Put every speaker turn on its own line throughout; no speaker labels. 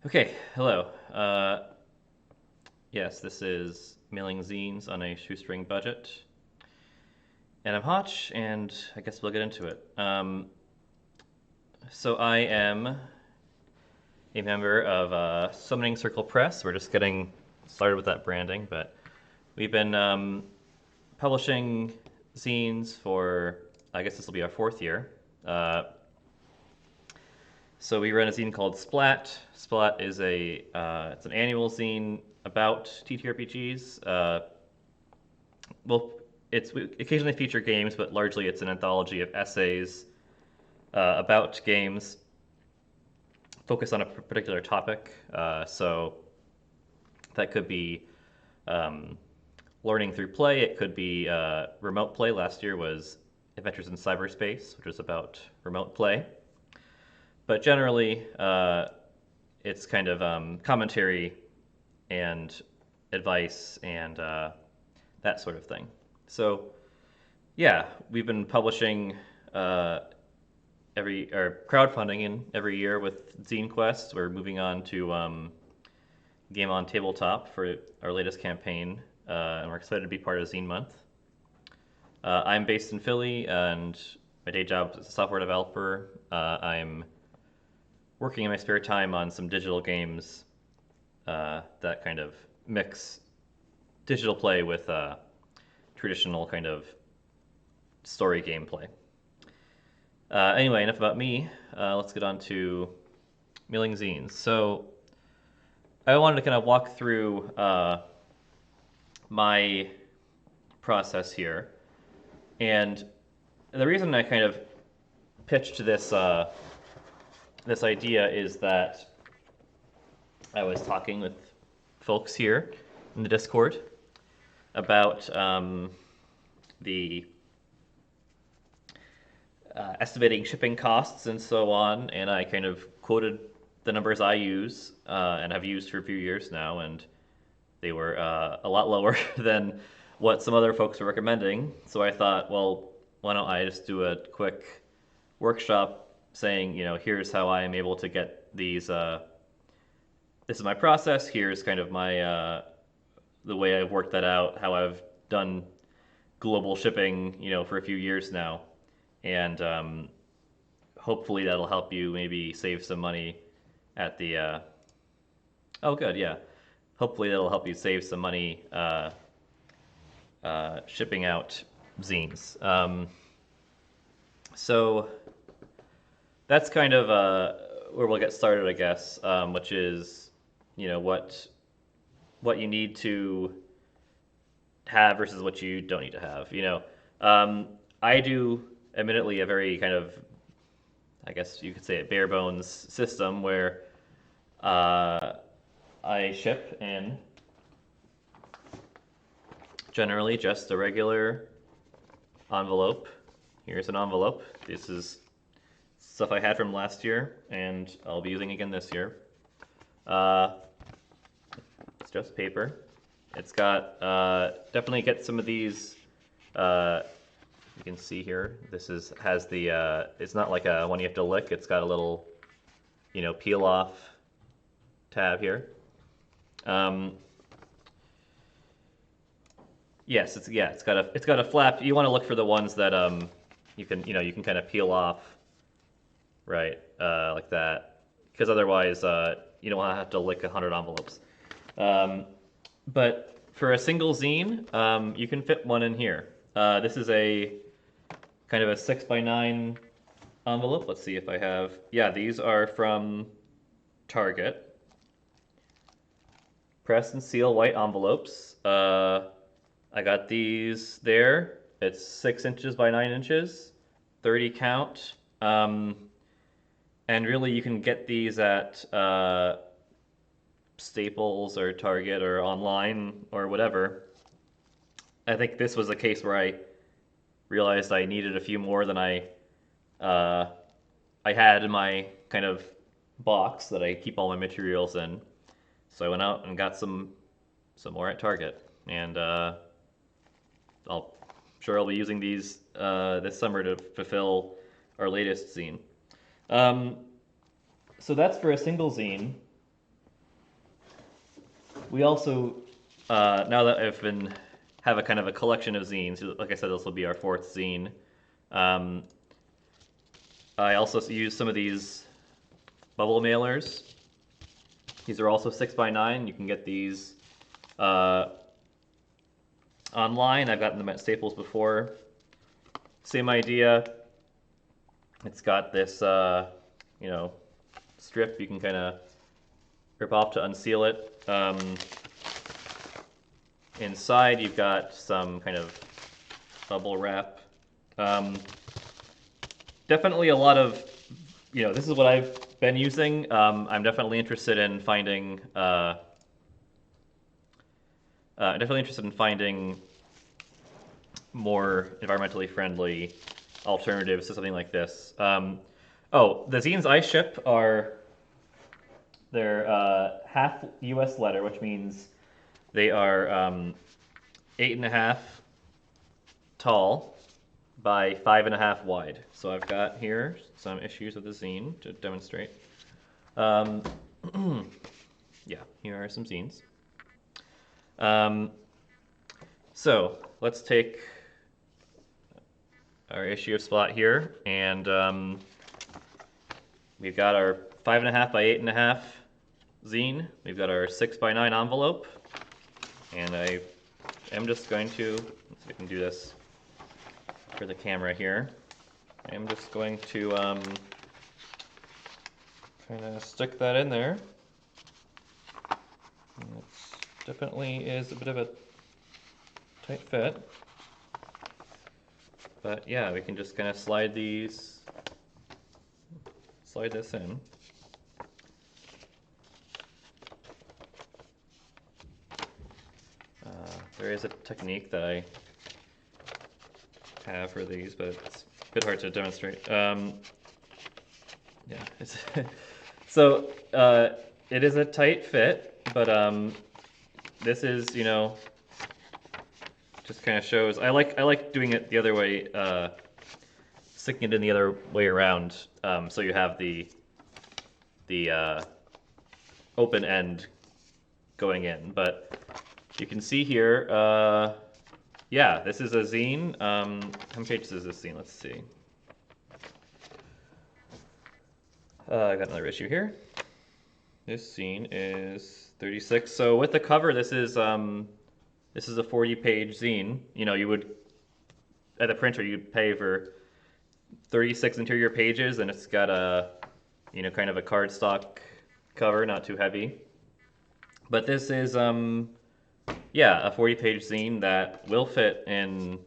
Okay, hello. Yes, this is mailing zines on a shoestring budget. And I'm Hotch, and I guess we'll get into it. So I am a member of Summoning Circle Press. We're just getting started with that branding, but we've been publishing zines for, I guess this will be our fourth year. So we run a zine called Splat. Splat is it's an annual zine about TTRPGs. Well, we occasionally feature games, but largely it's an anthology of essays about games, focused on a particular topic. So that could be um, learning through play. It could be remote play. Last year was Adventures in Cyberspace, which was about remote play. But generally, it's kind of commentary and advice and that sort of thing. So, yeah, we've been publishing or crowdfunding in every year with Zine Quest. We're moving on to Game on Tabletop for our latest campaign, and we're excited to be part of Zine Month. I'm based in Philly, and my day job is a software developer. I'm working in my spare time on some digital games that kind of mix digital play with traditional kind of story gameplay. Anyway, enough about me. Let's get on to milling zines. So I wanted to kind of walk through my process here, and the reason I kind of pitched this idea is that I was talking with folks here in the Discord about the estimating shipping costs and so on, and I kind of quoted the numbers I use and have used for a few years now, and they were a lot lower than what some other folks were recommending. So I thought, well, why don't I just do a quick workshop saying, here's how I am able to get these. This is my process. Here's kind of my the way I've worked that out. How I've done global shipping, for a few years now, and hopefully that'll help you maybe save some money at the. Oh, good, yeah. Hopefully that'll help you save some money shipping out zines. So that's kind of where we'll get started, I guess, which is, what you need to have versus what you don't need to have. I do, admittedly, a very kind of, I guess you could say, a bare bones system where I ship in generally just a regular envelope. Here's an envelope. This is stuff I had from last year, and I'll be using again this year. It's just paper. It's got definitely get some of these. You can see here. Has the. It's not like a one you have to lick. It's got a little, peel off tab here. Yes, it's got a flap. You want to look for the ones that you can kind of peel off, right, like that, because otherwise you don't want to have to lick 100 envelopes. But for a single zine, you can fit one in here. This is a kind of a 6x9 envelope. Let's see if I have. Yeah, these are from Target. Press and seal white envelopes. I got these there. It's 6 inches by 9 inches, 30 count. And really, you can get these at Staples or Target or online or whatever. I think this was a case where I realized I needed a few more than I had in my kind of box that I keep all my materials in. So I went out and got some more at Target, and I'll be using these this summer to fulfill our latest zine. So that's for a single zine. We also, now that have a kind of a collection of zines, like I said, this will be our fourth zine. Um, I also use some of these bubble mailers. These are also 6x9. You can get these online. I've gotten them at Staples before. Same idea. It's got this, strip you can kind of rip off to unseal it. Inside, you've got some kind of bubble wrap. Definitely a lot of, this is what I've been using. I'm definitely interested in finding, more environmentally friendly alternatives to something like this. The zines I ship they're half U.S. letter, which means they are 8.5 tall by 5.5 wide. So I've got here some issues of the zine to demonstrate. Yeah, here are some zines. So let's take our issue of Splat here, and we've got our 5.5 by 8.5 zine. We've got our 6x9 envelope, and I am just going to, let's see if I can do this for the camera here. I'm just going to kind of stick that in there. It definitely is a bit of a tight fit. But yeah, we can just kind of slide this in. There is a technique that I have for these, but it's a bit hard to demonstrate. Yeah, so it is a tight fit, but this is, just kind of shows. I like doing it the other way, sticking it in the other way around, so you have the open end going in. But you can see here, yeah, this is a zine. How many pages is this zine? Let's see. I got another issue here. This zine is 36. So with the cover, this is a 40-page zine. You would, at the printer, you'd pay for 36 interior pages, and it's got a, kind of a cardstock cover, not too heavy. But this is, yeah, a 40-page zine that will fit in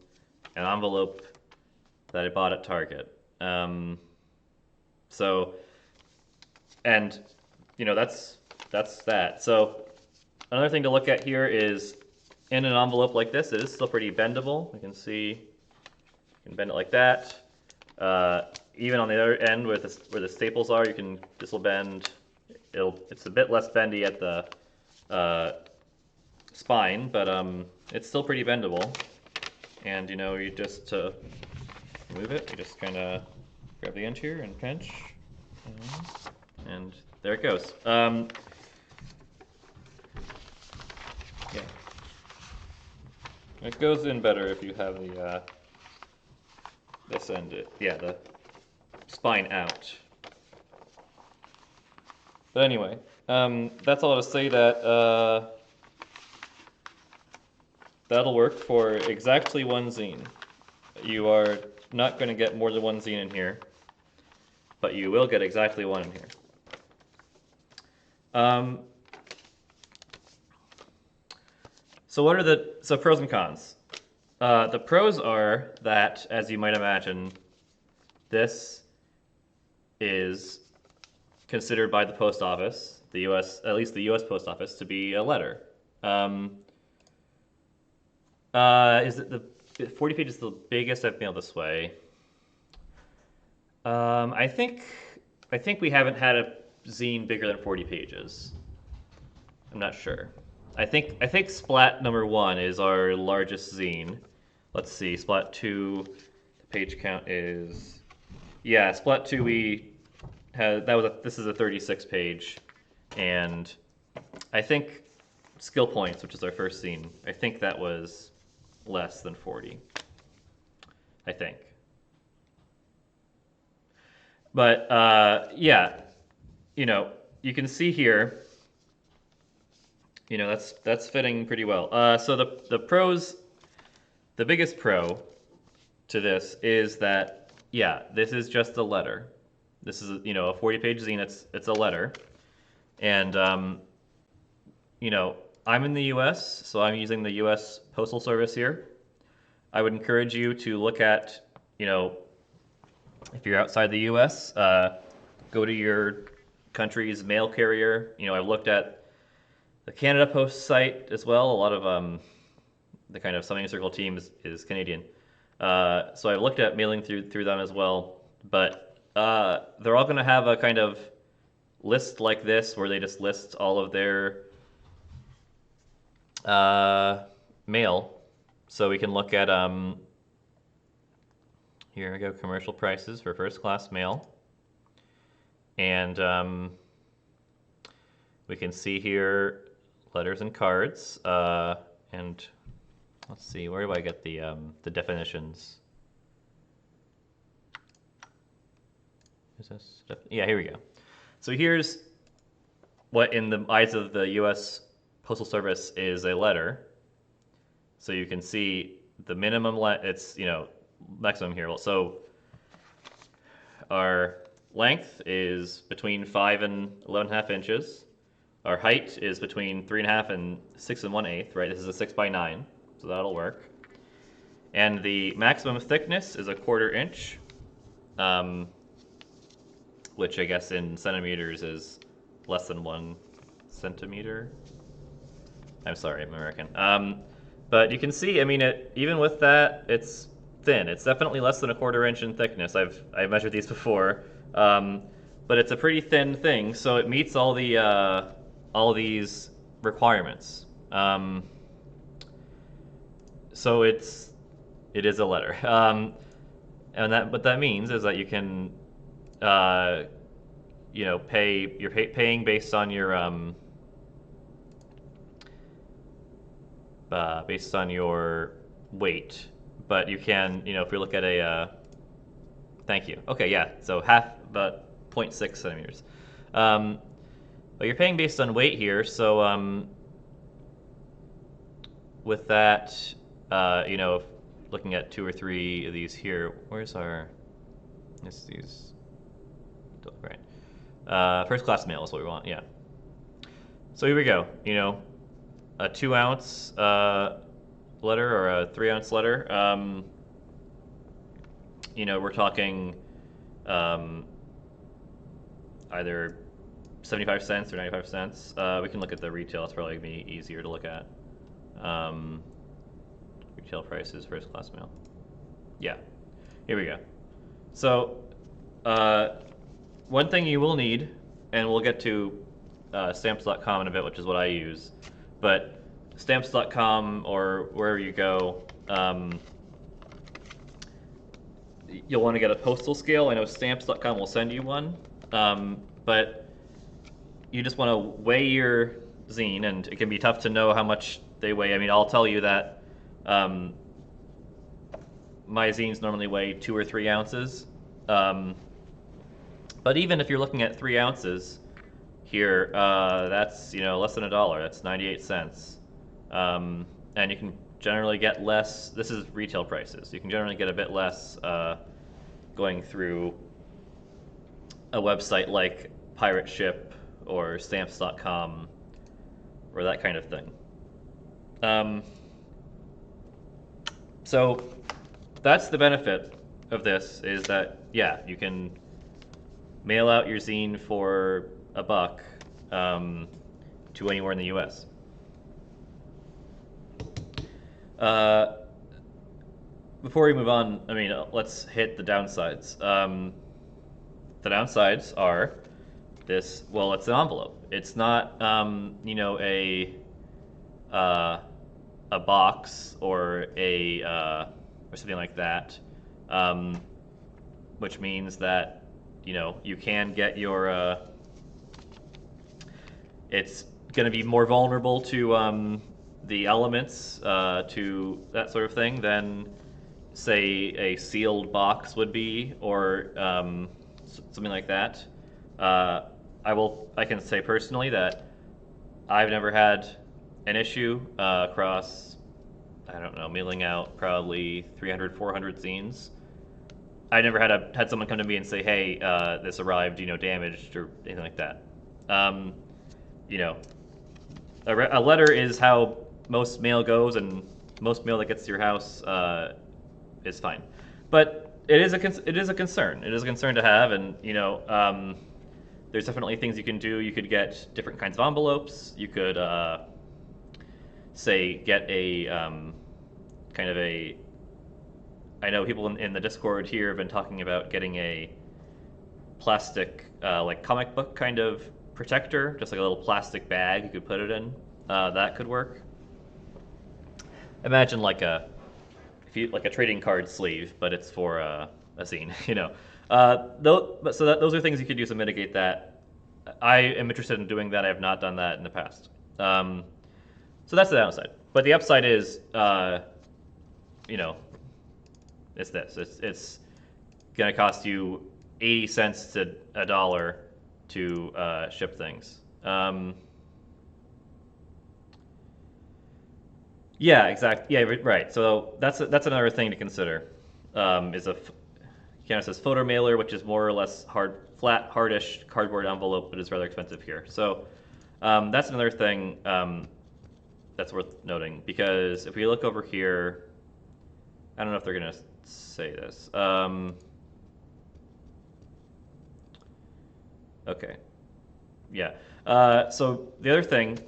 an envelope that I bought at Target. So, and, that's that. So another thing to look at here is, in an envelope like this, it is still pretty bendable. You can see, you can bend it like that. Even on the other end where the staples are, this will bend. It's a bit less bendy at the spine, but it's still pretty bendable. And you just to move it, you just kind of grab the end here and pinch, and there it goes. Yeah. It goes in better if you have the this end, the spine out. But anyway, that's all to say that that'll work for exactly one zine. You are not going to get more than one zine in here, but you will get exactly one in here. So what are the pros and cons? The pros are that, as you might imagine, this is considered by the post office, the U.S., at least the U.S. post office, to be a letter. Is it the 40 pages the biggest I've mailed this way? I think we haven't had a zine bigger than 40 pages. I'm not sure. I think Splat number 1 is our largest zine. Let's see, Splat 2, the page count is, yeah, Splat 2 this is a 36 page, and I think skill points, which is our first zine. I think that was less than 40. I think. But yeah, you know, you can see here, you know, that's fitting pretty well. So the pros, the biggest pro to this is that, yeah, this is just a letter. This is, you know, a 40-page zine. It's a letter, and you know, I'm in the U.S., so I'm using the U.S. Postal Service here. I would encourage you to look at, you know, if you're outside the U.S., go to your country's mail carrier. You know, I've looked at the Canada Post site as well. A lot of the kind of Sewing Circle team is Canadian. So I've looked at mailing through them as well. But they're all going to have a kind of list like this where they just list all of their mail. So we can look at, here we go, commercial prices for first class mail. And we can see here letters and cards. And let's see, where do I get the definitions? Is this? Yeah, here we go. So here's what in the eyes of the U.S. Postal Service is a letter. So you can see the minimum, it's, you know, maximum here. So our length is between 5 and 11.5 inches. Our height is between 3.5 and 6 1/8, right? This is a 6 by 9, so that'll work. And the maximum thickness is a 1/4 inch, which I guess in centimeters is less than 1 centimeter. I'm sorry, I'm American. But you can see, I mean, even with that, it's thin. It's definitely less than a 1/4 inch in thickness. I've measured these before, but it's a pretty thin thing, so it meets all these requirements. So it is a letter, and what that means is that you can, you know, you're paying based on your weight, but you can, you know, if we look at a, thank you. Okay, yeah, so about 0.6 centimeters. But you're paying based on weight here, so with that, you know, if looking at 2 or 3 of these here, where's our, these, right. First class mail is what we want, yeah. So here we go, you know, a 2-ounce letter or a 3-ounce letter. You know, we're talking either 75 cents or 95 cents. We can look at the retail. It's probably going to be easier to look at. Retail prices, first class mail. Yeah, here we go. So one thing you will need, and we'll get to stamps.com in a bit, which is what I use, but stamps.com or wherever you go, you'll want to get a postal scale. I know stamps.com will send you one, but you just want to weigh your zine, and it can be tough to know how much they weigh. I mean, I'll tell you that my zines normally weigh 2 or 3 ounces, but even if you're looking at 3 ounces here, that's, you know, less than $1. That's 98 cents, and you can generally get less. This is retail prices. You can generally get a bit less going through a website like Pirate Ship or stamps.com or that kind of thing. So that's the benefit of this, is that, yeah, you can mail out your zine for $1 to anywhere in the US. Before we move on, I mean, let's hit the downsides. The downsides are this. Well, it's an envelope. It's not, you know, a box or or something like that, which means that, you know, you can get your. It's going to be more vulnerable to the elements, to that sort of thing than say a sealed box would be, or something like that. Uh, I can say personally that I've never had an issue across, I don't know, mailing out probably 300, 400 zines. I never had someone come to me and say, "Hey, this arrived, damaged or anything like that." Um, you know, a letter is how most mail goes, and most mail that gets to your house is fine. But it is a concern. It is a concern to have, and there's definitely things you can do. You could get different kinds of envelopes. You could say get a kind of a. I know people in the Discord here have been talking about getting a plastic like comic book kind of protector, just like a little plastic bag you could put it in. That could work. Imagine like like a trading card sleeve, but it's for a zine. Those are things you could use to mitigate that. I am interested in doing that. I have not done that in the past. So that's the downside. But the upside is, it's this. It's going to cost you 80 cents to $1 to ship things. Yeah, exactly. Yeah, right. So that's another thing to consider. Is Canada says photo mailer, which is more or less flat, hardish cardboard envelope, but is rather expensive here. So that's another thing that's worth noting, because if we look over here, I don't know if they're gonna say this. Okay. Yeah. So the other thing,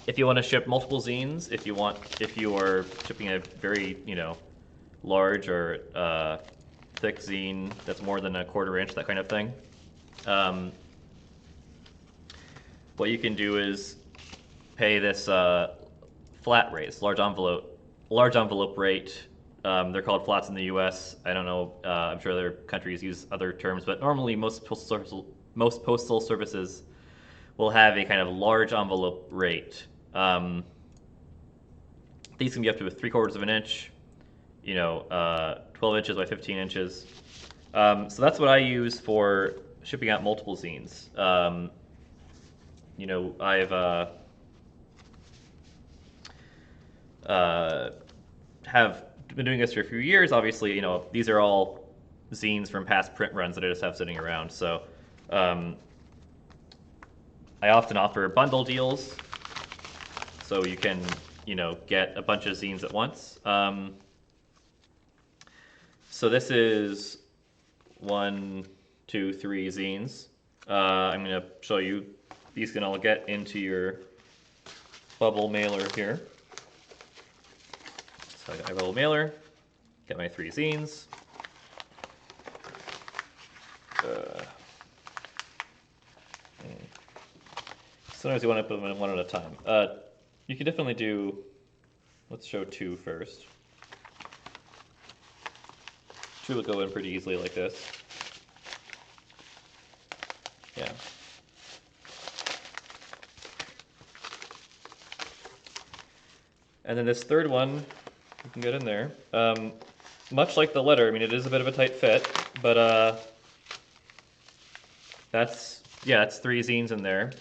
if you want to ship multiple zines, if you are shipping a very, large or thick zine that's more than a quarter inch, that kind of thing, what you can do is pay this flat rate, large envelope rate. They're called flats in the U.S. I don't know. I'm sure other countries use other terms, but normally most postal services will have a kind of large envelope rate. These can be up to 3/4 of an inch, 12 inches by 15 inches. So that's what I use for shipping out multiple zines. I've have been doing this for a few years. Obviously, these are all zines from past print runs that I just have sitting around. So I often offer bundle deals, so you can, get a bunch of zines at once. So this is 1, 2, 3 zines. I'm going to show you. These can all get into your bubble mailer here. So I got my bubble mailer, get my 3 zines. Sometimes you want to put them in one at a time. You can definitely do, let's show 2 first. 2 will go in pretty easily like this. Yeah. And then this third one, you can get in there. Much like the letter, I mean, it is a bit of a tight fit, but that's 3 zines in there.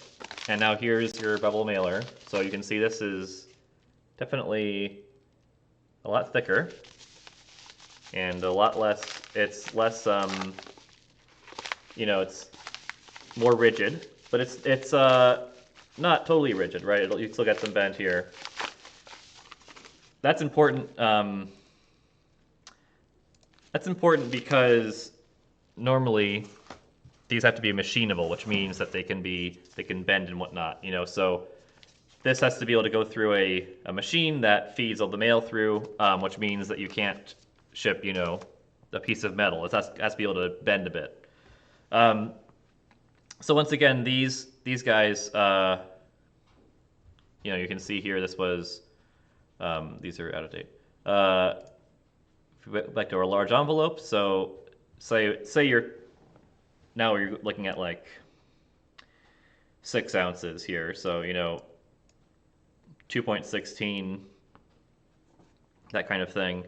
And now here's your bubble mailer. So you can see this is definitely a lot thicker and a lot less, it's less, it's more rigid, but it's not totally rigid, right? You still got some bend here. That's important. That's important because normally these have to be machinable, which means that they can bend and whatnot. So this has to be able to go through a machine that feeds all the mail through, which means that you can't ship, a piece of metal. It has to be able to bend a bit. So once again, these guys, you can see here. This was. These are out of date. If we back to our large envelope, so say you're looking at like 6 ounces here. So, 2.16, that kind of thing.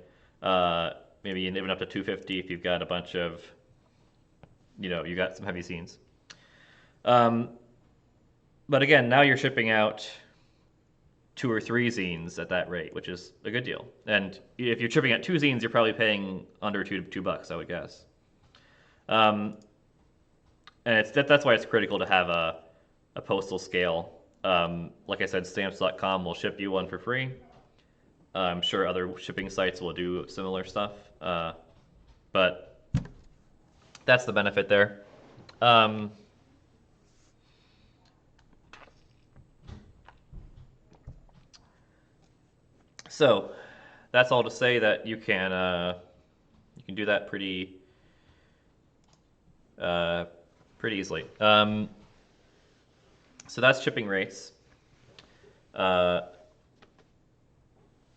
Maybe even up to 250 if you've got a bunch of, you got some heavy zines. But again, now you're shipping out 2 or 3 zines at that rate, which is a good deal. And if you're shipping out 2 zines, you're probably paying under $2, I would guess. And that's why it's critical to have a postal scale. Like I said, stamps.com will ship you one for free. I'm sure other shipping sites will do similar stuff. But that's the benefit there. So that's all to say that you can do that pretty easily. So that's shipping rates.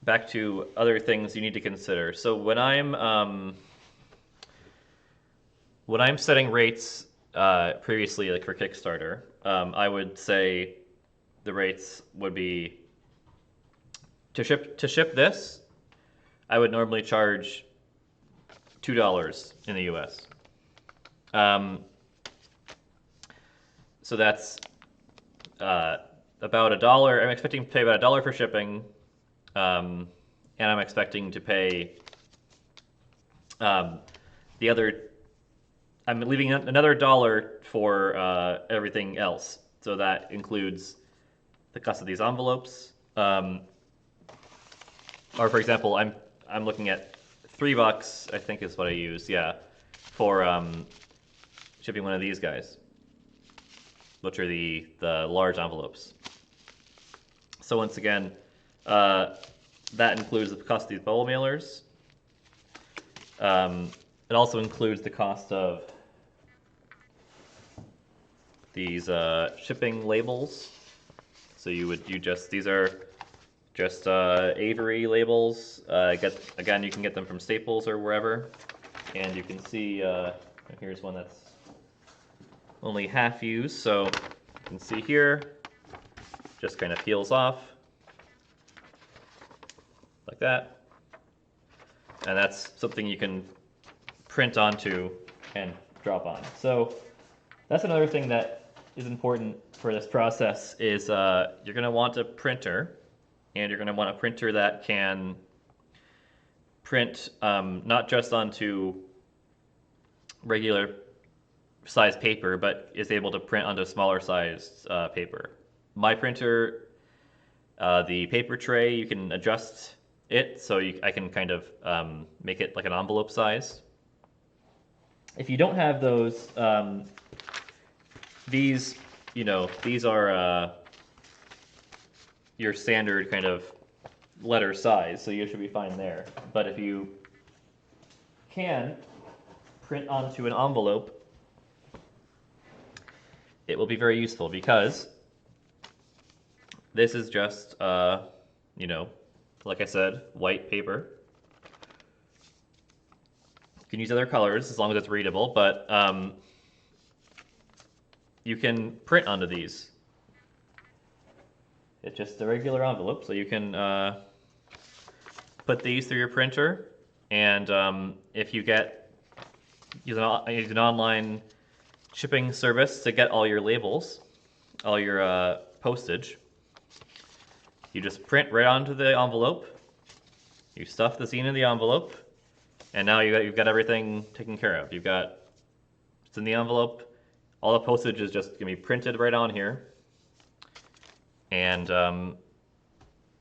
Back to other things you need to consider. So when I'm setting rates previously, like for Kickstarter, I would say the rates would be to ship this. I would normally charge $2 in the U.S. So that's about $1. I'm expecting to pay about $1 for shipping, and I'm expecting to pay the other. I'm leaving another $1 for everything else. So that includes the cost of these envelopes. Or for example, I'm looking at $3, I think is what I use, yeah, for shipping one of these guys, which are the large envelopes. So once again, that includes the cost of these bubble mailers. It also includes the cost of these shipping labels. So these are just Avery labels. Again, you can get them from Staples or wherever. And you can see, here's one that's only half used. So you can see here, just kind of peels off like that. And that's something you can print onto and drop on. So that's another thing that is important for this process is you're going to want a printer, and you're going to want a printer that can print not just onto regular size paper, but is able to print onto smaller sized paper. My printer, the paper tray, you can adjust it so I can kind of make it like an envelope size. If you don't have those, these are your standard kind of letter size, so you should be fine there. But if you can print onto an envelope, it will be very useful because this is just, like I said, white paper. You can use other colors as long as it's readable, but you can print onto these. It's just a regular envelope, so you can put these through your printer, and if you use an online shipping service to get all your labels, all your postage, you just print right onto the envelope, you stuff the zine in the envelope, and now you've got everything taken care of. It's in the envelope, all the postage is just going to be printed right on here. And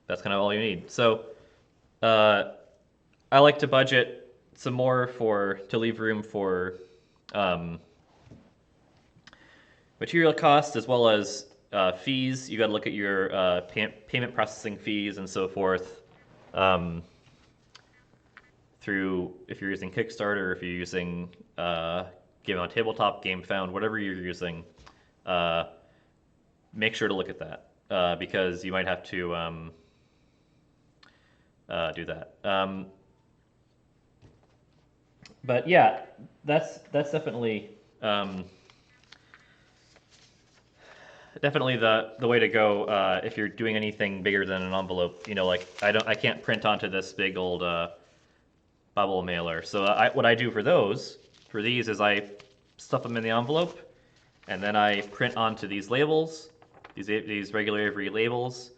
that's kind of all you need. So I like to budget some more to leave room for material costs as well as fees. You got to look at your payment processing fees and so forth through if you're using Kickstarter, if you're using Game on Tabletop, Game Found, whatever you're using. Make sure to look at that. Because you might have to do that. But yeah, that's definitely definitely the way to go if you're doing anything bigger than an envelope. Like I can't print onto this big old bubble mailer. So what I do for these is I stuff them in the envelope, and then I print onto these labels, these regular Avery labels,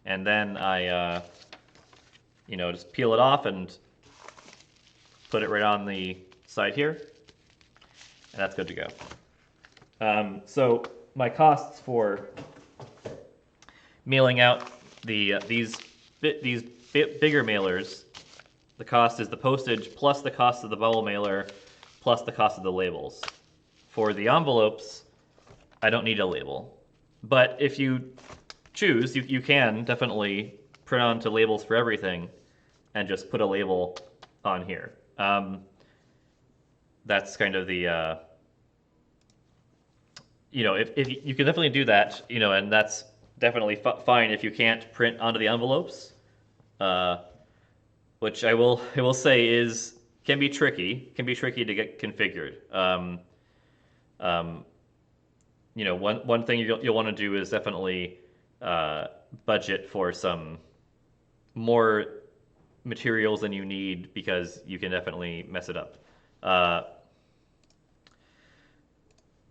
and then I just peel it off and put it right on the side here, and that's good to go. So my costs for mailing out these bigger mailers, the cost is the postage plus the cost of the bubble mailer plus the cost of the labels. For the envelopes, I don't need a label. But if you choose, you can definitely print onto labels for everything and just put a label on here. That's kind of the, if you can definitely do that, and that's definitely fine if you can't print onto the envelopes, which I will say can be tricky to get configured. One thing you'll want to do is definitely budget for some more materials than you need, because you can definitely mess it up.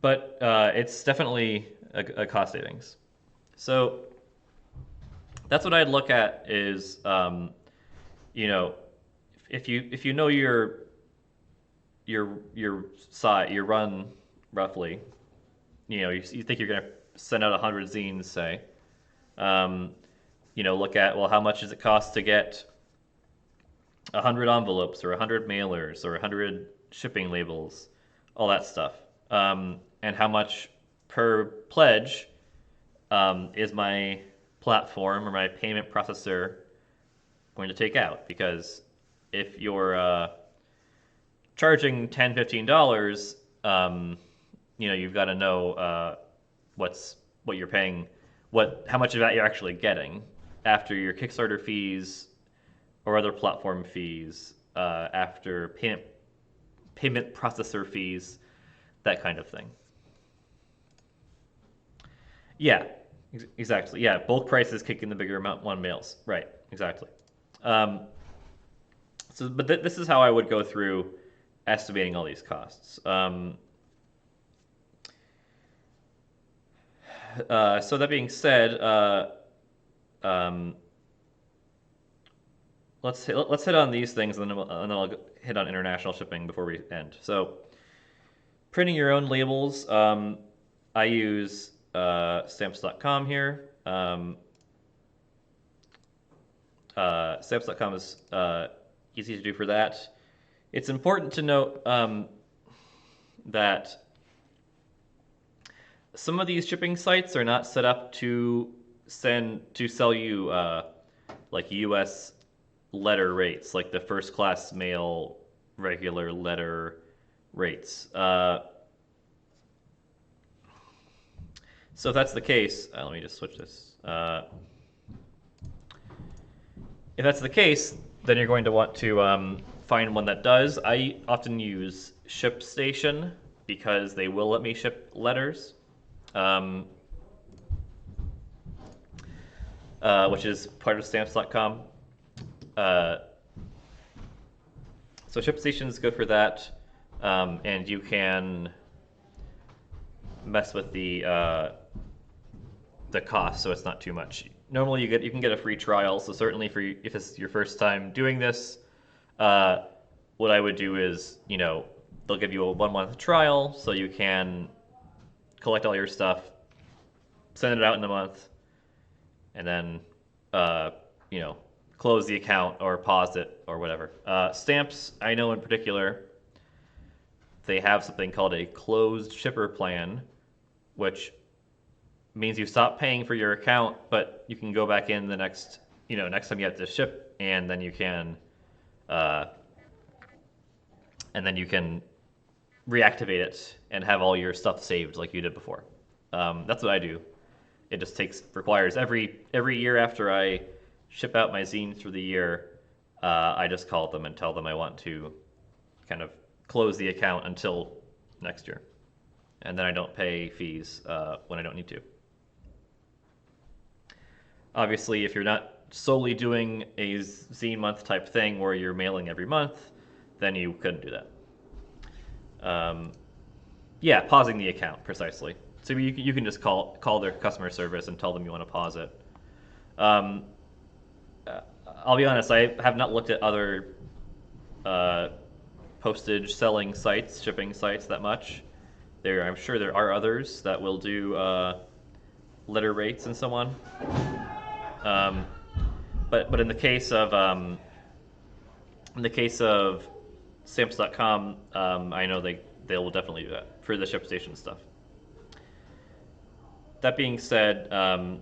But it's definitely a cost savings. So that's what I'd look at is, if you know your size, your run roughly, you think you're going to send out 100 zines, say, look at, well, how much does it cost to get 100 envelopes or 100 mailers or 100 shipping labels, all that stuff. And how much per pledge is my platform or my payment processor going to take out? Because if you're charging $10, $15, you've got to know what you're paying, how much of that you're actually getting after your Kickstarter fees or other platform fees, after payment processor fees, that kind of thing. Yeah, exactly. Yeah, bulk prices kick in the bigger amount one mails. Right, exactly. But this is how I would go through estimating all these costs. So that being said, let's hit on these things, and then I'll hit on international shipping before we end. So, printing your own labels. I use stamps.com here. Stamps.com is easy to do for that. It's important to note that some of these shipping sites are not set up to sell you like U.S. letter rates, like the first class mail regular letter rates. So if that's the case, let me just switch this. If that's the case, then you're going to want to find one that does. I often use ShipStation because they will let me ship letters, which is part of Stamps.com. So ShipStation is good for that, and you can mess with the cost, so it's not too much. Normally you can get a free trial, so certainly if it's your first time doing this, what I would do is, they'll give you a 1 month trial, so you can collect all your stuff, send it out in a month, and then close the account or pause it or whatever. Stamps, I know in particular, they have something called a closed shipper plan, which means you stop paying for your account, but you can go back in the next time you have to ship, and then you can reactivate it and have all your stuff saved like you did before. That's what I do. It just requires every year after I ship out my zines for the year, I just call them and tell them I want to kind of close the account until next year, and then I don't pay fees when I don't need to. Obviously, if you're not solely doing a Zine Month type thing where you're mailing every month, then you couldn't do that. Yeah, pausing the account precisely. So you can just call their customer service and tell them you want to pause it. Um, I'll be honest, I have not looked at other uh, postage selling sites, shipping sites that much. I'm sure there are others that will do letter rates and so on. Um, but in the case of stamps.com, I know they will definitely do that for the ShipStation stuff. That being said, I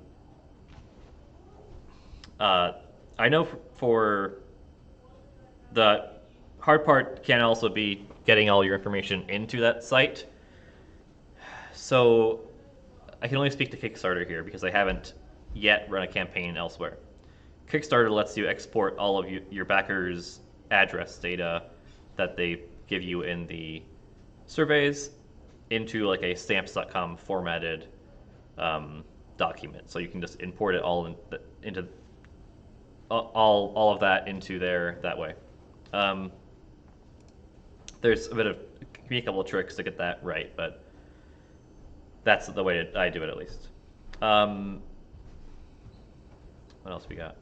know for the hard part can also be getting all your information into that site. So I can only speak to Kickstarter here because I haven't yet run a campaign elsewhere. Kickstarter lets you export all of your backers' address data that they give you in the surveys into like a stamps.com formatted document. So you can just import it all into all of that into there that way. There's a couple of tricks to get that right, but that's the way I do it at least. What else we got?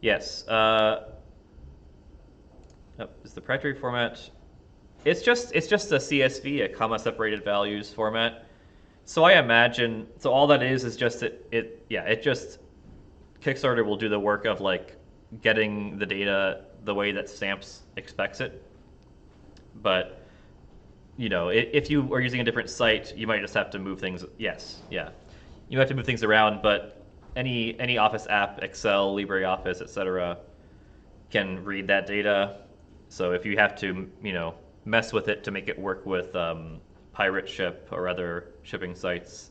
Yes. Is the proprietary format? It's just a CSV, a comma separated values format. So I imagine all that is just it just Kickstarter will do the work of like getting the data the way that Stamps expects it. But if you are using a different site, you might just have to move things. Yes, yeah, you have to move things around. But any Office app, Excel, LibreOffice, etc., can read that data. So if you have to, mess with it to make it work with Pirate Ship or other shipping sites,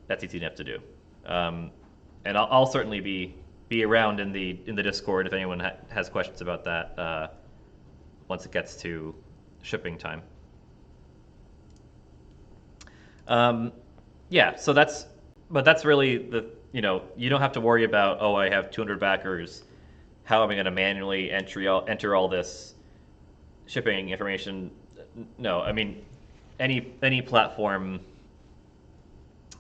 that's easy enough to do. And I'll certainly be around in the Discord if anyone has questions about that once it gets to shipping time. Yeah, so that's really the you don't have to worry about, oh, I have 200 backers. How am I going to manually enter all this shipping information? No, I mean any platform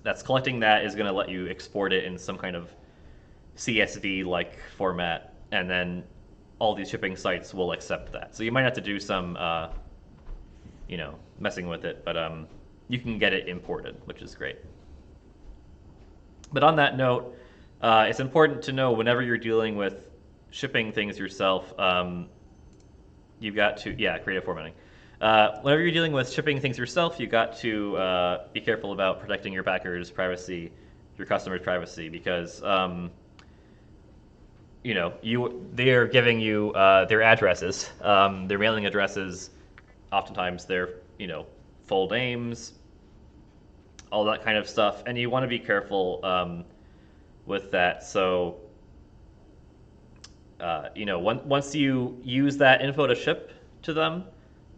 that's collecting that is going to let you export it in some kind of CSV-like format, and then all these shipping sites will accept that. So you might have to do some, messing with it, but you can get it imported, which is great. But on that note, it's important to know whenever you're dealing with shipping things yourself, you've got to, creative formatting. Whenever you're dealing with shipping things yourself, you got to be careful about protecting your backers' privacy, your customers' privacy, because they are giving you their addresses, their mailing addresses, oftentimes their full names, all that kind of stuff, and you want to be careful with that. So once you use that info to ship to them,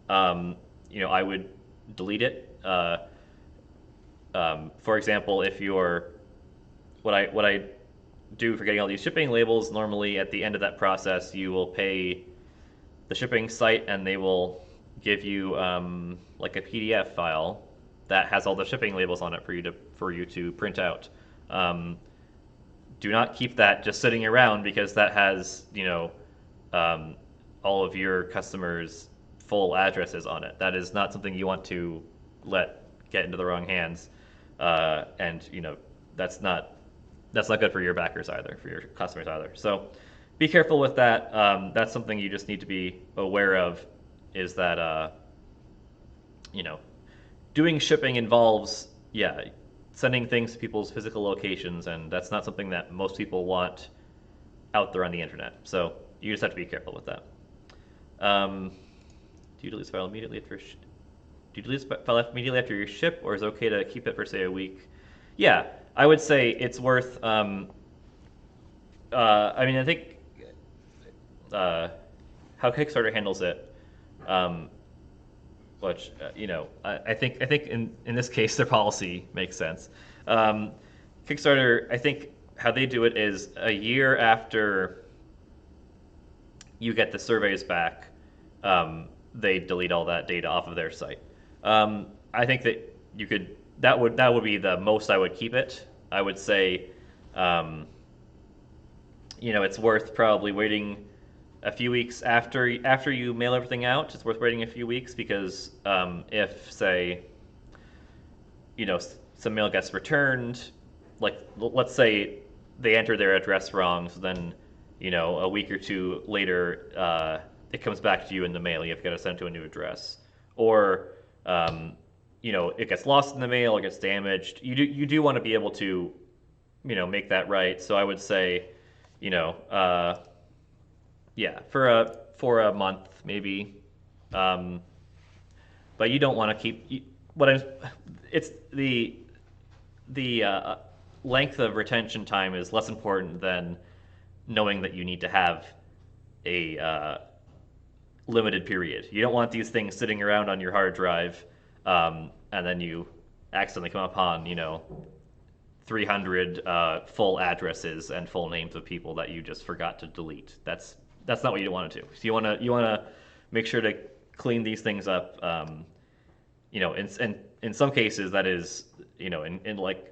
I would delete it. For example, if you're what I do for getting all these shipping labels, normally at the end of that process, you will pay the shipping site, and they will give you like a PDF file that has all the shipping labels on it for you to print out. Do not keep that just sitting around, because that has all of your customers' full addresses on it. That is not something you want to let get into the wrong hands, and that's not good for your backers either, for your customers either. So be careful with that. That's something you just need to be aware of, is that doing shipping involves sending things to people's physical locations, and that's not something that most people want out there on the internet. So you just have to be careful with that. Do you delete this file immediately after? Do you delete this file immediately after your ship, or is it okay to keep it for say a week? Yeah, I would say it's worth. I think how Kickstarter handles it, which I think in this case their policy makes sense. Kickstarter, I think how they do it is a year after you get the surveys back, they delete all that data off of their site. I think that you could that would be the most I would keep it. I would say, um, it's worth probably waiting a few weeks after you mail everything out. It's worth waiting a few weeks because if say some mail gets returned, like let's say they enter their address wrong, so then a week or two later it comes back to you in the mail. You've got to send it to a new address, or it gets lost in the mail, it gets damaged. You do want to be able to make that right. So I would say, you know, uh, yeah, for a month maybe. Um, but you don't want to keep what I'm. It's the length of retention time is less important than knowing that you need to have a limited period. You don't want these things sitting around on your hard drive, and then you accidentally come upon 300 full addresses and full names of people that you just forgot to delete. That's not what you want to do. So you want to make sure to clean these things up. In some cases that is in like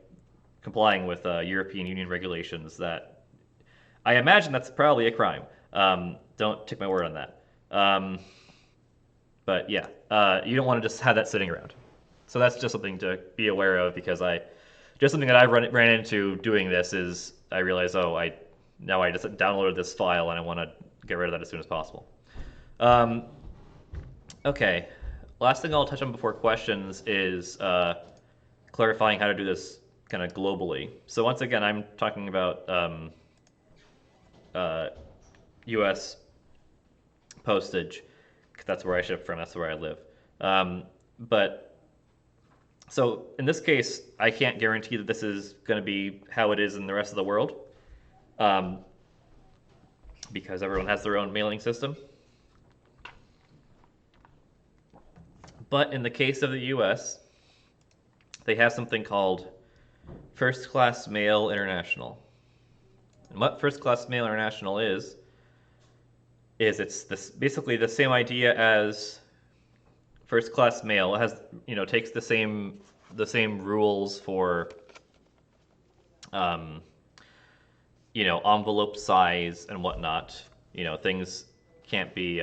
complying with European Union regulations. That I imagine that's probably a crime. Don't take my word on that. But yeah, you don't want to just have that sitting around. So that's just something to be aware of because just something that I ran into doing this is I realized, now I just downloaded this file and I want to get rid of that as soon as possible. Um, okay, last thing I'll touch on before questions is clarifying how to do this kind of globally. So once again, I'm talking about U.S. postage. That's where I ship from. That's where I live. But so in this case, I can't guarantee that this is going to be how it is in the rest of the world, um, because everyone has their own mailing system. But in the case of the U.S., they have something called First Class Mail International. And what First Class Mail International is basically the same idea as first class mail. It has takes the same rules for envelope size and whatnot. Things can't be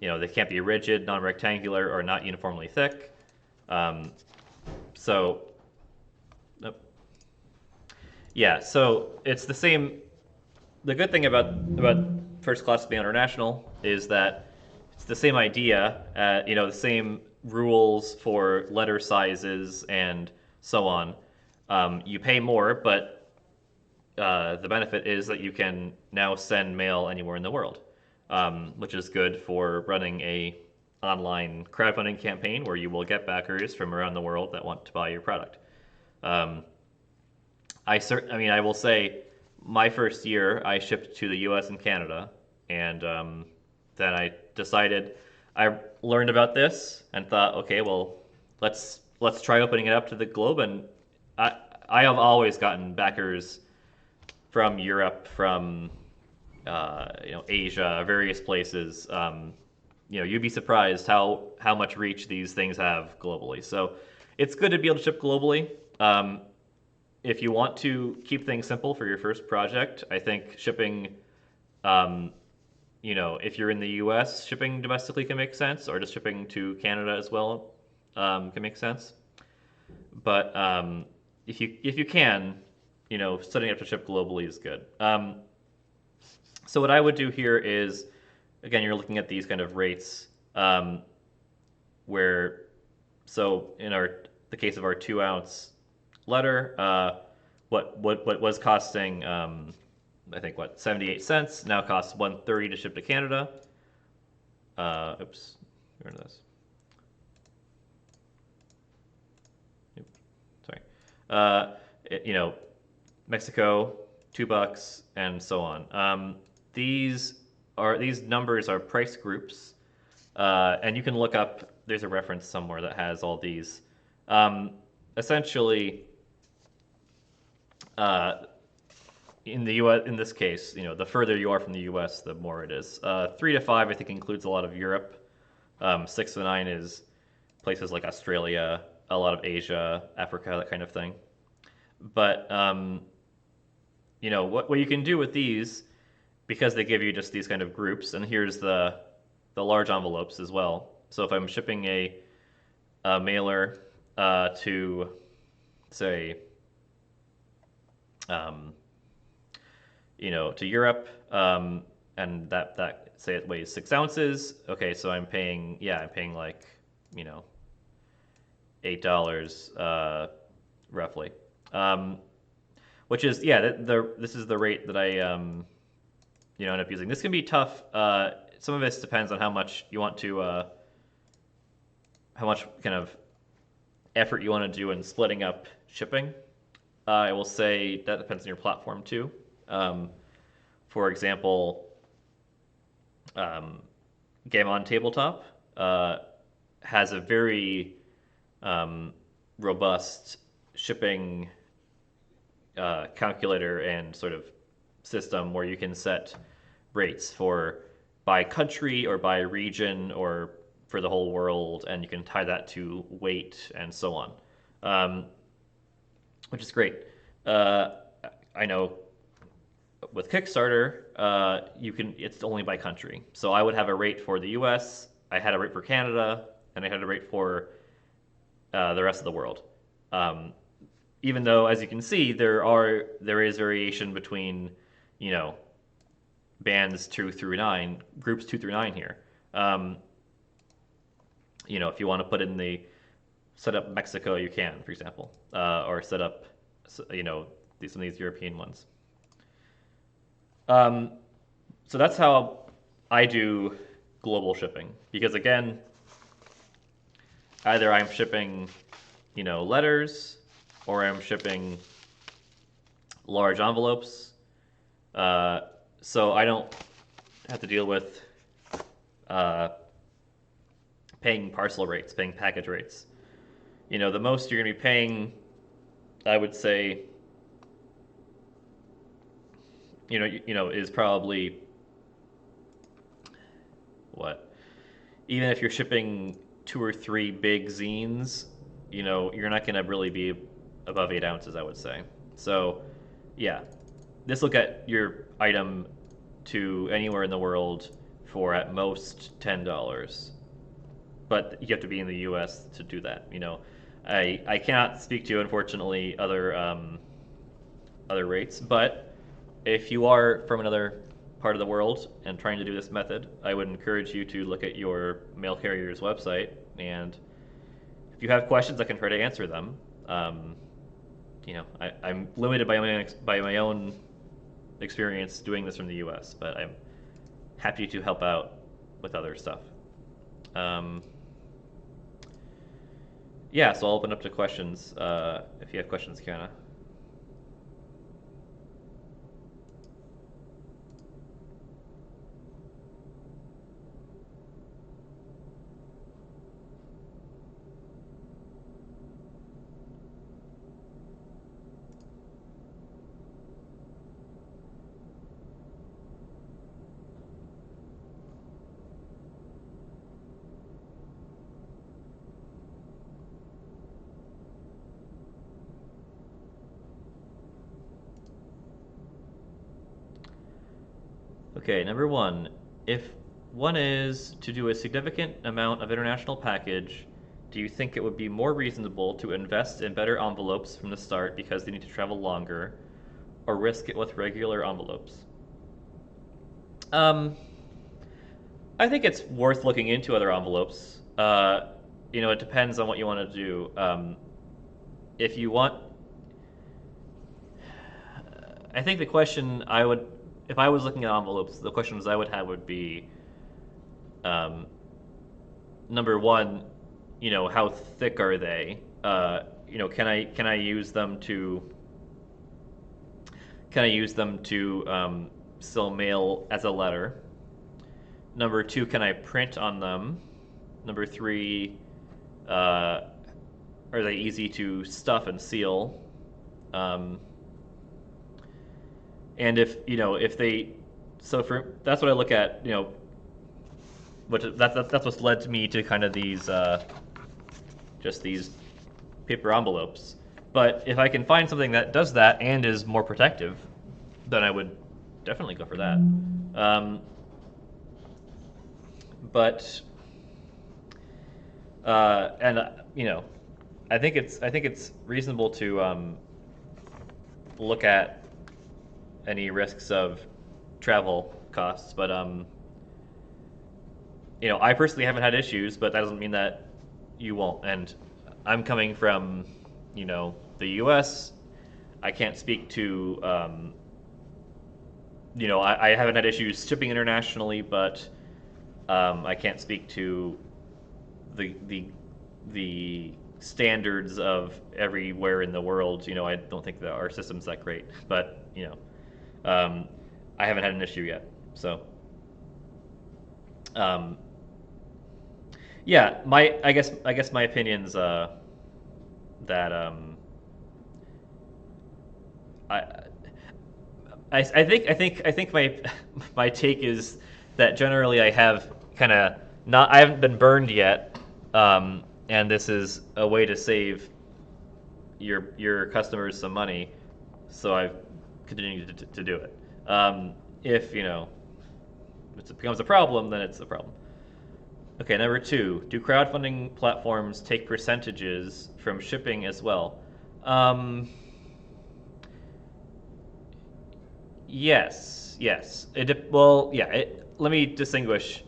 they can't be rigid, non-rectangular, or not uniformly thick. So nope. Yeah, so it's the same. The good thing about First Class Mail International is that it's the same idea, the same rules for letter sizes and so on. You pay more, but the benefit is that you can now send mail anywhere in the world, which is good for running a online crowdfunding campaign where you will get backers from around the world that want to buy your product. Um, I will say, my first year I shipped to the U.S. and Canada, and then I learned about this and thought, okay, well, let's try opening it up to the globe. And I have always gotten backers from Europe, from Asia, various places. You'd be surprised how much reach these things have globally. So it's good to be able to ship globally. If you want to keep things simple for your first project, I think shipping, if you're in the U.S., shipping domestically can make sense, or just shipping to Canada as well can make sense. But if you can, setting up to ship globally is good. So what I would do here is, again, you're looking at these kind of rates, where, so in the case of our 2-ounce letter, what was costing, I think 78 cents now costs 1.30 to ship to Canada. Oops, where is this? Yep, sorry. Mexico, $2, and so on. These numbers are price groups, and you can look up. There's a reference somewhere that has all these. Essentially, in the U.S. in this case, the further you are from the U.S., the more it is. 3 to 5, I think, includes a lot of Europe. 6 to 9 is places like Australia, a lot of Asia, Africa, that kind of thing. But what you can do with these, because they give you just these kind of groups, and here's the large envelopes as well. So if I'm shipping a mailer to, say, um, to Europe, and that say it weighs 6 ounces. Okay, so I'm paying like you know $8 roughly, which is this is the rate that I end up using. This can be tough. Some of this depends on how much you want to how much kind of effort you want to do in splitting up shipping. I will say that depends on your platform too. For example, Game on Tabletop has a very robust shipping calculator and sort of system where you can set rates for by country or by region or for the whole world, and you can tie that to weight and so on, which is great. I know with Kickstarter, it's only by country. So I would have a rate for the U.S., I had a rate for Canada, and I had a rate for the rest of the world. Even though, as you can see, there is variation between, bands 2 through 9, groups 2 through 9 here. If you want to put in set up Mexico, you can, for example, or set up, some of these European ones. So that's how I do global shipping, because again, either I'm shipping, letters, or I'm shipping large envelopes. So I don't have to deal with paying parcel rates, paying package rates. The most you're going to be paying, I would say, is probably what? Even if you're shipping 2 or 3 big zines, you're not going to really be above 8 ounces, I would say. So, yeah, this will get your item to anywhere in the world for at most $10. But you have to be in the U.S. to do that. I cannot speak to, unfortunately, other rates, but if you are from another part of the world and trying to do this method, I would encourage you to look at your mail carrier's website, and if you have questions, I can try to answer them. I'm limited by my own experience doing this from the U.S., but I'm happy to help out with other stuff. So I'll open up to questions if you have questions, Kiana. Okay, number 1. If one is to do a significant amount of international package, do you think it would be more reasonable to invest in better envelopes from the start because they need to travel longer, or risk it with regular envelopes? I think it's worth looking into other envelopes. It depends on what you want to do. If you want, I think the question if I was looking at envelopes, the questions I would have would be, number 1, how thick are they? Can I use them to still mail as a letter? Number 2, can I print on them? Number 3, are they easy to stuff and seal? And if if they, so for that's what I look at, which that's what's led to me to kind of these just these paper envelopes. But if I can find something that does that and is more protective, then I would definitely go for that. Um, but and I think it's reasonable to look at any risks of travel costs, but I personally haven't had issues, but that doesn't mean that you won't. And I'm coming from, the U.S. I can't speak to, I haven't had issues shipping internationally, but I can't speak to the standards of everywhere in the world. I don't think that our system's that great, but I haven't had an issue yet. So, um, yeah, I guess my opinion's that I, I think my my take is that generally I have kind of not I haven't been burned yet, and this is a way to save your customers some money, so I've continued to do it. If if it becomes a problem, then it's a problem. Okay, number two, do crowdfunding platforms take percentages from shipping as well? Um, yes. Well, yeah. Let me distinguish.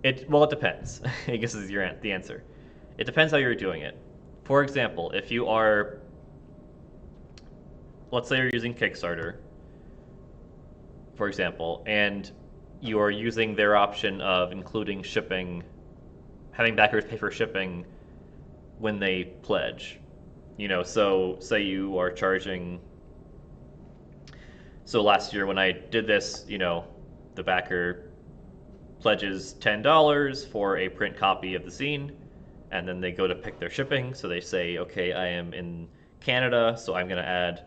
It depends. I guess is the answer. It depends how you're doing it. For example, if you are, let's say you're using Kickstarter, for example, and you are using their option of including shipping, having backers pay for shipping when they pledge. So say you are charging. So last year when I did this, the backer pledges $10 for a print copy of the zine, and then they go to pick their shipping. So they say, okay, I am in Canada, so I'm going to add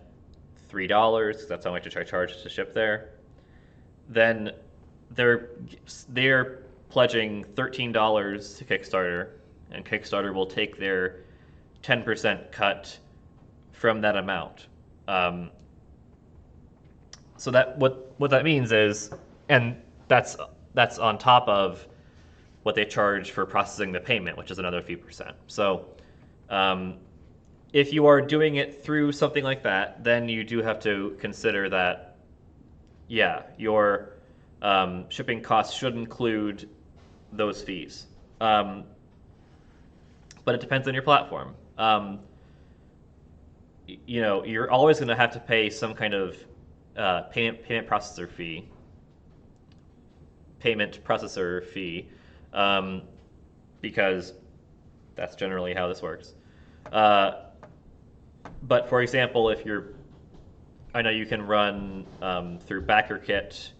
$3. That's how much I charge to ship there. Then they're they're pledging $13 to Kickstarter, and Kickstarter will take their 10% cut from that amount. Um, so that what that means is, and that's on top of what they charge for processing the payment, which is another few percent. So um, if you are doing it through something like that, then you do have to consider that, yeah, your shipping costs should include those fees. But it depends on your platform. You're always going to have to pay some kind of payment processor fee, because that's generally how this works. But for example, I know you can run through BackerKit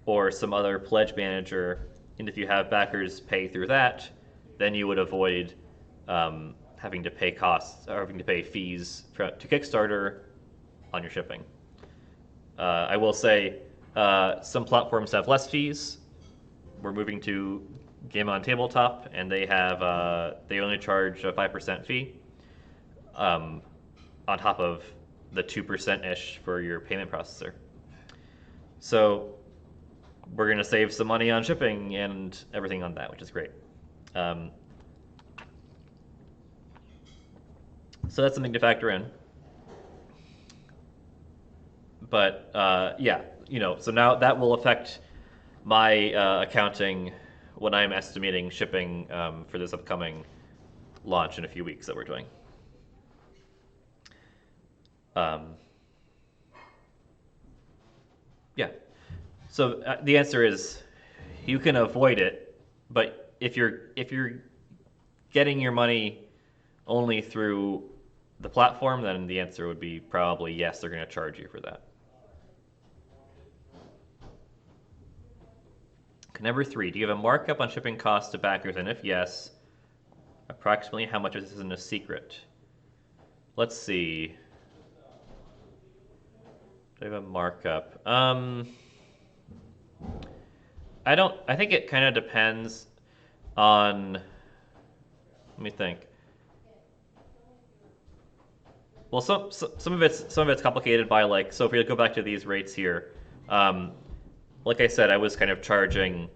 or some other pledge manager, and if you have backers pay through that, then you would avoid having to pay costs or having to pay fees to Kickstarter on your shipping. I will say some platforms have less fees. We're moving to Game on Tabletop, and they only charge a 5% fee on top of the 2% ish for your payment processor. So we're going to save some money on shipping and everything on that, which is great. So that's something to factor in. But yeah, so now that will affect my accounting when I'm estimating shipping for this upcoming launch in a few weeks that we're doing. Yeah. So the answer is you can avoid it, but if you're getting your money only through the platform, then the answer would be probably yes, they're going to charge you for that. Okay, number 3, do you have a markup on shipping costs to backers? And if yes, approximately how much of this isn't a secret? Let's see. Do I have a markup? I don't. I think it kind of depends on. Let me think. Well, some of it's complicated by like. So if we go back to these rates here, um, like I said, I was kind of charging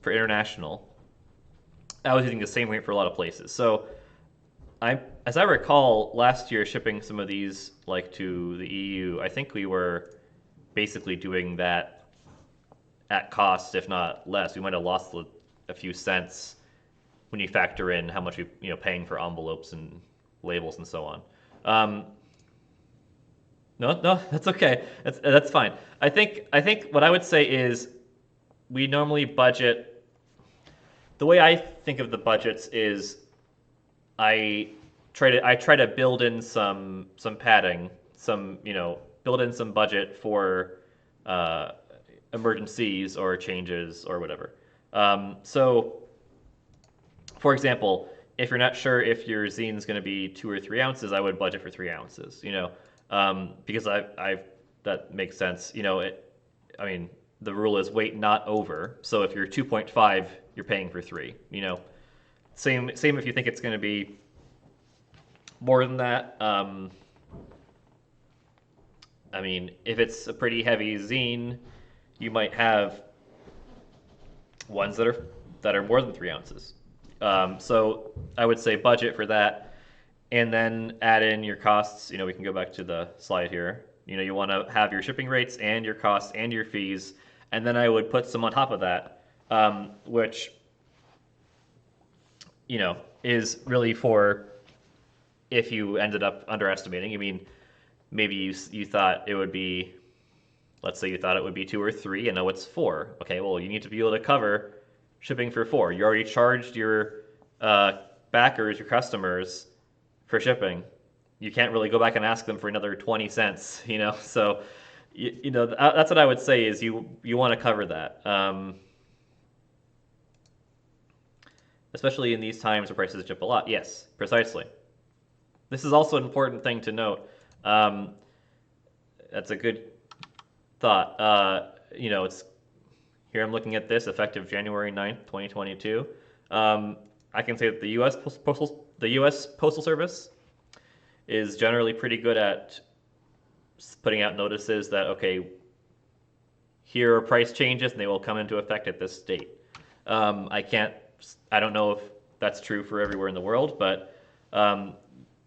for international. I was using the same rate for a lot of places. So as I recall, last year shipping some of these like to the EU, I think we were basically doing that at cost, if not less. We might have lost a few cents when you factor in how much we paying for envelopes and labels and so on. Um, no, no, that's okay. That's fine. I think what I would say is we normally budget. The way I think of the budgets is I I try to build in some padding, build in some budget for uh, emergencies or changes or whatever. So, for example, if you're not sure if your zine is going to be 2 or 3 ounces, I would budget for 3 ounces. Because I've that makes sense. I mean, the rule is weight not over. So if you're 2.5, you're paying for three. Same if you think it's going to be more than that. I mean, if it's a pretty heavy zine, you might have ones that are more than 3 ounces. So I would say budget for that, and then add in your costs. We can go back to the slide here. You want to have your shipping rates and your costs and your fees, and then I would put some on top of that, which is really for if you ended up underestimating. I mean, maybe you thought it would be, let's say you thought it would be 2 or 3, and now it's 4. Okay, well, you need to be able to cover shipping for 4. You already charged your backers, your customers, for shipping. You can't really go back and ask them for another 20 cents, So, that's what I would say is you want to cover that. Especially in these times where prices jump a lot. Yes, precisely. This is also an important thing to note. That's a good thought. It's here. I'm looking at this effective January 9th, 2022. I can say that the U.S. Postal Service is generally pretty good at putting out notices that okay, here are price changes and they will come into effect at this date. I don't know if that's true for everywhere in the world, but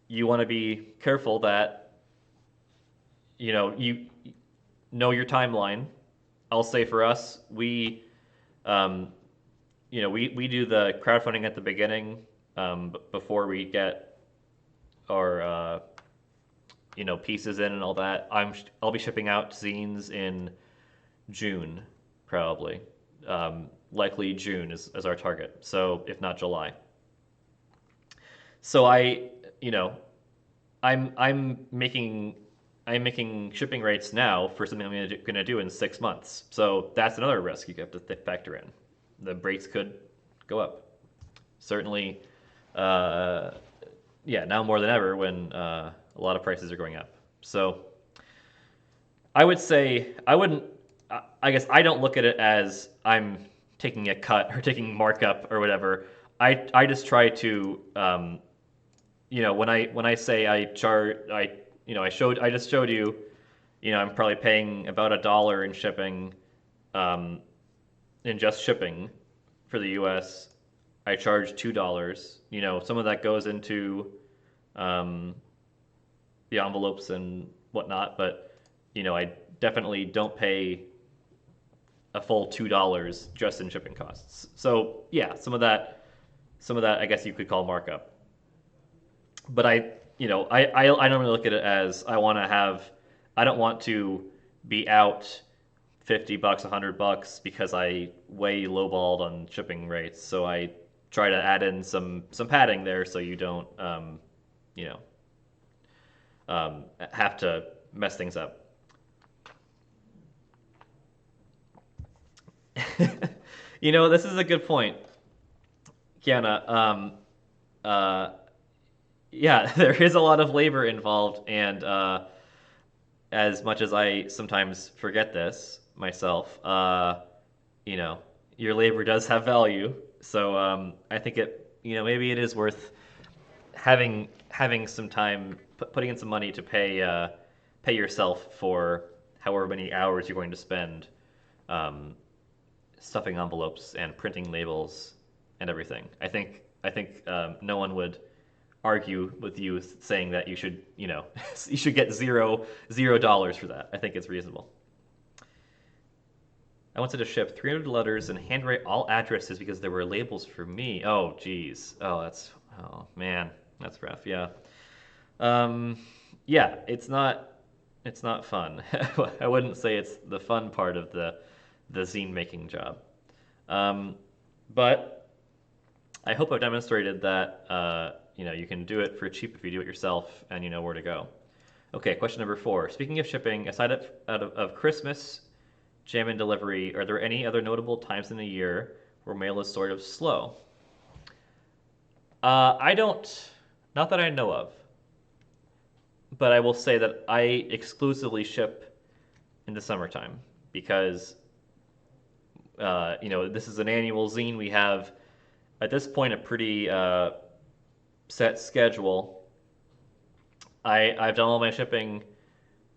you want to be careful that you know your timeline. I'll say for us, we we do the crowdfunding at the beginning, before we get our pieces in and all that. I'll be shipping out zines in June, probably. Likely June is our target. So if not July. So I'm making shipping rates now for something I'm going to do in 6 months. So that's another risk you have to factor in. The rates could go up. Certainly, now more than ever when a lot of prices are going up. So I would say I wouldn't. I guess I don't look at it as I'm taking a cut or taking markup or whatever. I just try to when I say I charge I just showed you I'm probably paying about $1 in shipping, in just shipping for the U.S. I charge $2. Some of that goes into the envelopes and whatnot, but I definitely don't pay a full $2 just in shipping costs. So yeah, some of that I guess you could call markup. But I normally look at it as I don't want to be out $50, $100 because I way lowballed on shipping rates. So I try to add in some padding there so you don't you know have to mess things up. This is a good point, Kiana. Yeah, there is a lot of labor involved, and as much as I sometimes forget this myself, you know, your labor does have value. So I think maybe it is worth having some time, putting in some money to pay yourself for however many hours you're going to spend um, stuffing envelopes and printing labels and everything. I think no one would argue with you saying that you should, you should get $0 for that. I think it's reasonable. I wanted to ship 300 letters and handwrite all addresses because there were labels for me. Oh, geez. Oh man, that's rough. Yeah. Um, yeah, it's not fun. I wouldn't say it's the fun part of the zine making job. Um, but I hope I've demonstrated that you can do it for cheap if you do it yourself and you know where to go. Okay, question number 4. Speaking of shipping, aside of Christmas, jam and delivery, are there any other notable times in the year where mail is sort of slow? I don't, not that I know of, but I will say that I exclusively ship in the summertime because this is an annual zine. We have at this point a pretty set schedule. I've done all my shipping,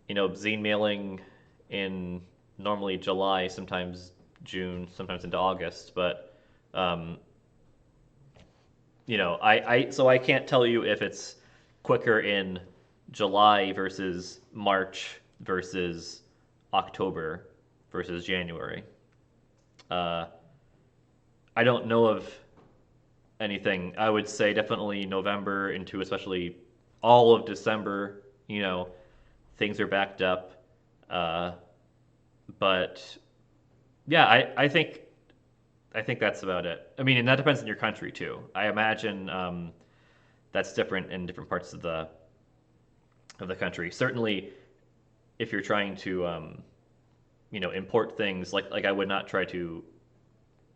zine mailing in normally July, sometimes June, sometimes into August, but um, so I can't tell you if it's quicker in July versus March versus October versus January. Uh, I don't know of anything. I would say definitely November into especially all of December, things are backed up. Uh, but yeah, I think that's about it. I mean, and that depends on your country too. I imagine that's different in different parts of the country. Certainly, if you're trying to import things, like I would not try to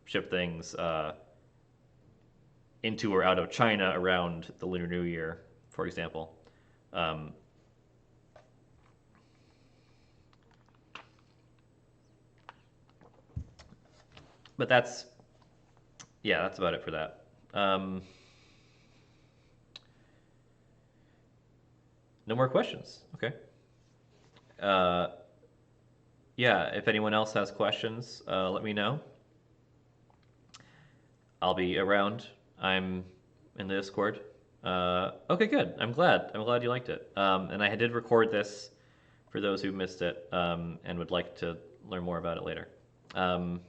ship things into or out of China around the Lunar New Year, for example. Um, but that's about it for that. No more questions. Okay. Uh, yeah, if anyone else has questions, let me know. I'll be around. I'm in the Discord. Okay, good. I'm glad you liked it. And I did record this for those who missed it and would like to learn more about it later. Um,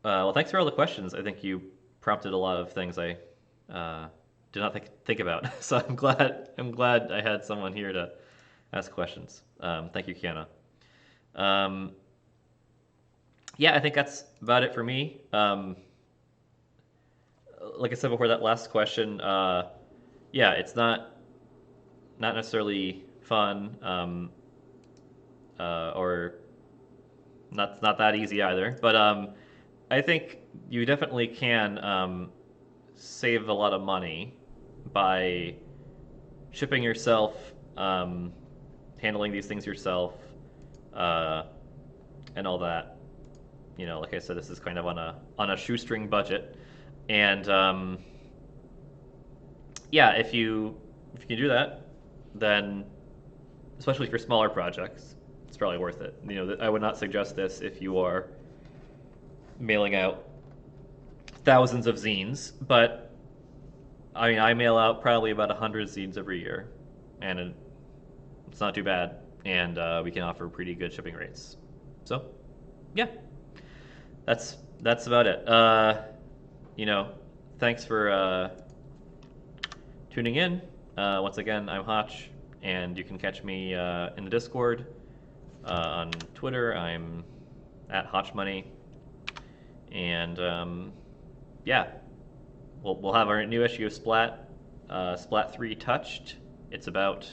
well, thanks for all the questions. I think you prompted a lot of things I uh, did not think about. So I'm glad I had someone here to ask questions. Thank you, Kiana. Um, yeah, I think that's about it for me. Like I said before, that last question, yeah, it's not necessarily fun, or not that easy either. But I think you definitely can save a lot of money by shipping yourself, handling these things yourself, uh, and all that. Like I said, this is kind of on a shoestring budget, and yeah, if you can do that, then especially for smaller projects, it's probably worth it. I would not suggest this if you are mailing out thousands of zines, but I mean, I mail out probably about 100 zines every year, and it's not too bad, and we can offer pretty good shipping rates. So, yeah, that's about it. You know, thanks for tuning in. Once again, I'm Hotch, and you can catch me in the Discord. On Twitter, I'm at HotchMoney. And yeah, we'll have our new issue of Splat, Splat 3 Touched. It's about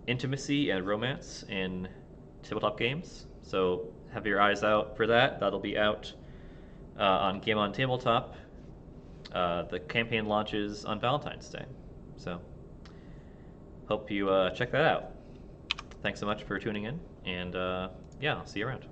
intimacy and romance in tabletop games. So have your eyes out for that. That'll be out on Game on Tabletop. The campaign launches on Valentine's Day. So hope you check that out. thanks so much for tuning in, and yeah, I'll see you around.